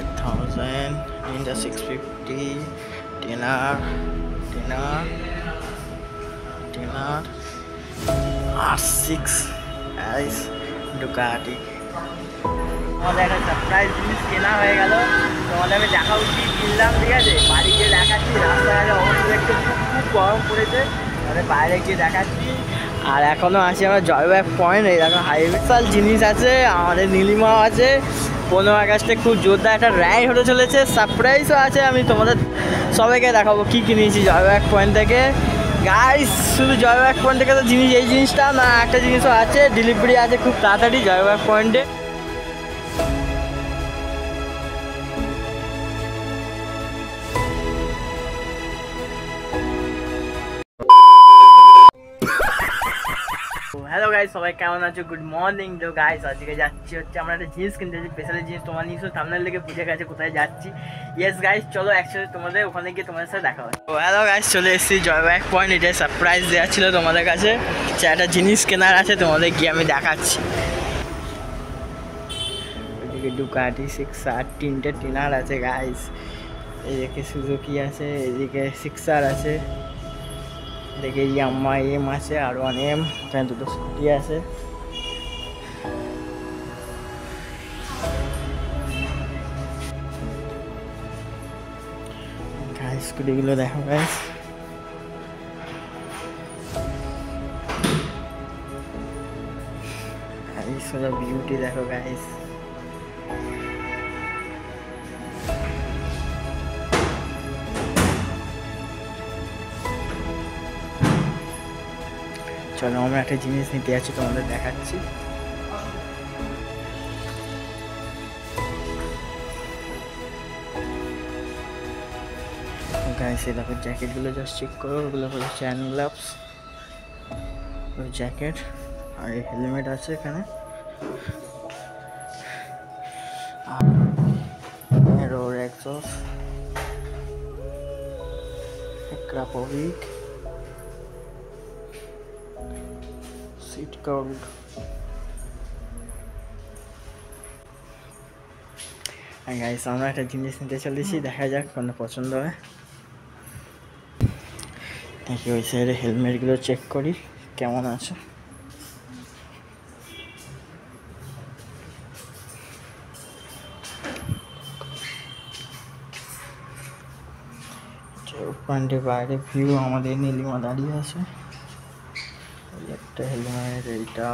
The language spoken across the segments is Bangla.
Z1000 Ninja 650 10R R6 S Ducati। আমাদের একটা সারপ্রাইজ জিনিস কেনা হয়ে গেল, তোমাদের আমি দেখা উচিত কিনলাম, ঠিক আছে? বাড়ি গিয়ে দেখাচ্ছি। রাস্তাঘাটে অবস্থা দেখতে খুব গরম পড়েছে, আমাদের বাইরে গিয়ে দেখাচ্ছি। আর এখনও আছি আমরা জয়বাগ পয়েন্ট। এই দেখো হাইবিশাল জিনিস আছে, আমাদের নীলিমাও আছে। 15 আগস্টে খুব জোরদার একটা রাইড হতে চলেছে, সারপ্রাইজও আছে। আমি তোমাদের সবাইকে দেখাবো কী কিনেছি জয়বাগ পয়েন্ট থেকে। গাইস শুধু জয়বাগ পয়েন্ট থেকে তো জিনিস, এই জিনিসটা না, একটা জিনিসও আছে, ডেলিভারি আছে খুব তাড়াতাড়ি জয়বাগ পয়েন্টে। হ্যালো গাইস, সবাই কেমন আছো? Good morning. তো গাইস আজকে যাচ্ছি হচ্ছে আমরা একটা জিনিস কিনতে, স্পেশাল জিনিস। তোমার নিশ্চয়ই থাম্বনেল দেখে বুঝে গেছে কোথায় যাচ্ছি। ইয়েস গাইস, চলো একসাথে তোমাদের ওখানে গিয়ে তোমাদের সাথে দেখা হয়। তো হ্যালো গাইস, চলে এসেছি জয়বাগ পয়েন্ট। এটা সারপ্রাইজ দেওয়া ছিল তোমাদের কাছে, একটা জিনিস কেনার আছে, তোমাদের গিয়ে আমি দেখাচ্ছি। এদিকে ডুকাটি 6R 3টে টিনার আছে গাইস, এদিকে সুজুকি আছে, এদিকে 6R আছে, দেখে ইয়াম্মা এম আছে, আর 1M, ওখানে দুটো স্কুটি আছে। গাইস স্কুটিগুলো দেখো গাইস, সোজা বিউটি দেখো গাইস। চলো আমরা একটা জিনিস নিতে যাচ্ছি, তোমাদের দেখাচ্ছি। গাইস এই দেখো জ্যাকেটগুলো জাস্ট চেক করো, ওগুলো হলো চ্যান গ্লাভস, ওই জ্যাকেট, আর এই হেলমেট আছে এখানে, আর ওর এক্সস্ট ক্রাপোভিক সিট কাউন্ট। গাইস আমরা একটা জিনিস নিতে চলেছি, দেখা যাক কোনো পছন্দ হয় নাকি। ওই সাইডে হেলমেটগুলো চেক করি কেমন আছে। পয়েন্টের বাইরে ভিউ, আমাদের নীলিমা দাঁড়িয়ে আছে, একটা হেলমেট, এইটা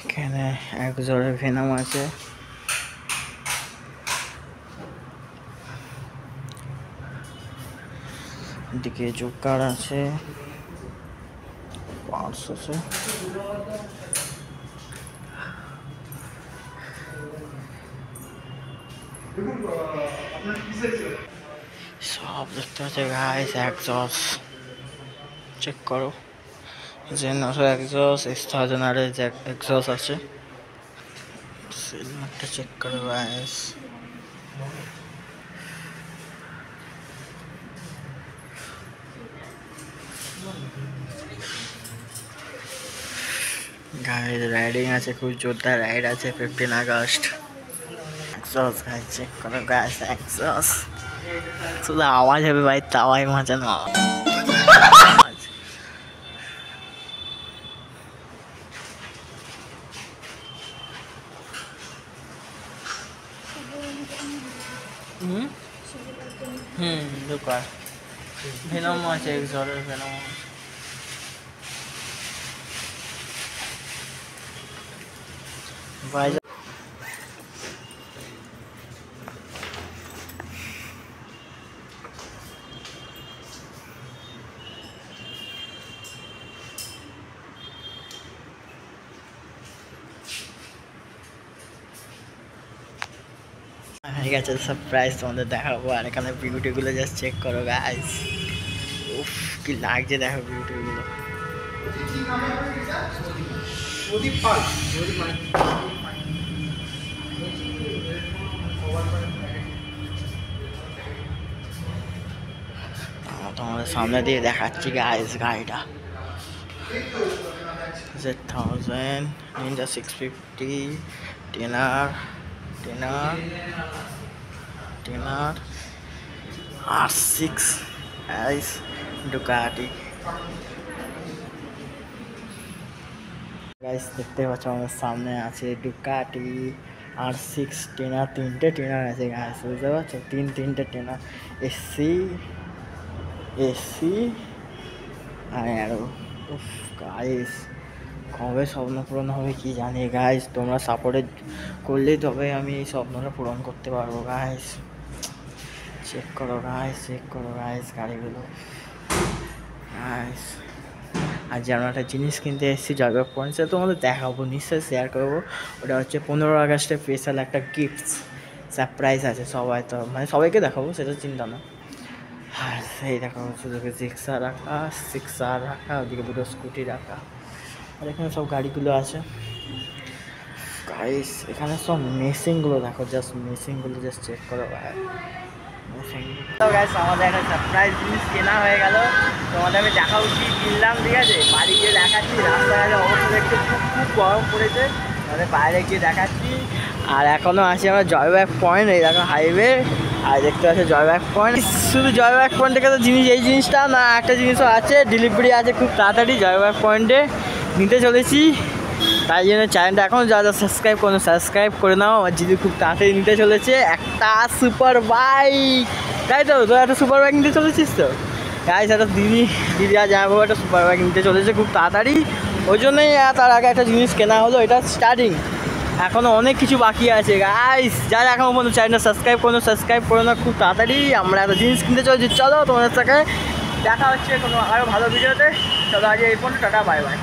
এখানে এক জোড়া ভেনাম আছে, এদিকে জোকার আছে, পার্স আছে, সব দেখতে পাচ্ছে গাইস। এক্সস্ট চেক করো, জেনারো এক্সস্ট, S1000 আর এক্সস্ট আছে। সিলমারটা চেক করো গাইস। গাইস রাইডিং আছে, খুব জোরদার রাইড আছে 15 আগস্ট। এক্সস্ট গাইস চেক করো গাইস, এক্সস্ট শুধু আওয়াজ হবে ভাই, তাওয়াই মজা না। দোকান ভেনম আছে, এক জলের ভেনম ভাই। ঠিক আছে, সারপ্রাইজ তোমাদের দেখাবো। আর এখানে বিউটিগুলো জাস্ট চেক করো গাইস, উফ কি লাগছে দেখো বিউটিগুলো। তোমাদের সামনে দিয়ে দেখাচ্ছি গাইস গাড়িটা, Z1000 Ninja 650 টেনার টেনার টেনার R6 আইস ডুকাটি। গাইস দেখতে পাচ্ছ আমাদের সামনে আছে ডুকাটি R6 টেনার, তিনটে টেনার আছে গাইস, বুঝতে পারছো? তিনটে টেনার, এসি আর অ্যারো। উফ গাইস কবে স্বপ্ন পূরণ হবে কি জানি গাইস, তোমরা সাপোর্ট করলেই তবে আমি এই স্বপ্নটা পূরণ করতে পারবো গাইস। চেক করো গাইস গাড়িগুলো গাইস। আর যে আমরা একটা জিনিস কিনতে এসেছি জয়বাগ পয়েন্ট, সেটা তোমাদের দেখাবো, নিশ্চয়ই শেয়ার করবো। ওটা হচ্ছে 15 আগস্টের স্পেশাল একটা গিফটস সারপ্রাইজ আছে, সবাই তো মানে সবাইকে দেখাবো, সেটা চিন্তা না। আর সেই দেখাবো শুধু সিক্সার রাখা, ওদিকে দুটো স্কুটি রাখা, আর এখানে সব গাড়িগুলো আছে গাইস। এখানে সব মেশিনগুলো দেখো, জাস্ট মেশিনগুলো জাস্ট চেক করো ভাই। তো গাইস আমাদের একটা সারপ্রাইজ জিনিস কেনা হয়ে গেল, তোমাদের আমি দেখা উচিত কিনলাম, ঠিক আছে? বাড়ি গিয়ে দেখাচ্ছি, রাস্তাঘাটে অবস্থা দেখতে খুব গরম পড়েছে, আমাদের বাইরে গিয়ে দেখাচ্ছি। আর এখনও আছি আমরা জয়বাগ পয়েন্ট, এই দেখো হাইওয়ে, আর দেখতে পাচ্ছি জয়বাগ পয়েন্ট। শুধু জয়বাগ পয়েন্টের কাছে জিনিস, এই জিনিসটা না, একটা জিনিসও আছে, ডেলিভারি আছে খুব তাড়াতাড়ি জয়বাগ পয়েন্টে নিতে চলেছি। তাই জন্য চ্যানেলটা এখন যারা সাবস্ক্রাইব করে নাও, আমার দিদি খুব তাড়াতাড়ি নিতে চলেছে একটা সুপার বাইক, তাই তো? তোর একটা সুপার বাইক নিতে চলেছিস তো গাইস, একটা দিদি আর জামাইবাবু একটা সুপার বাইক নিতে চলেছে খুব তাড়াতাড়ি, ওই জন্যই তার আগে একটা জিনিস কেনা হলো, এটা স্টার্টিং, এখনও অনেক কিছু বাকি আছে গাইস। যারা এখন পর্যন্ত চ্যানেলটা সাবস্ক্রাইব করে না খুব তাড়াতাড়ি, আমরা একটা জিনিস কিনতে চলেছি। চলো তোমাদের সাথে দেখা হচ্ছে কোনো আরও ভালো ভিডিওতে, চলো আজ এই পর্যন্ত, টাটা বাই বাই।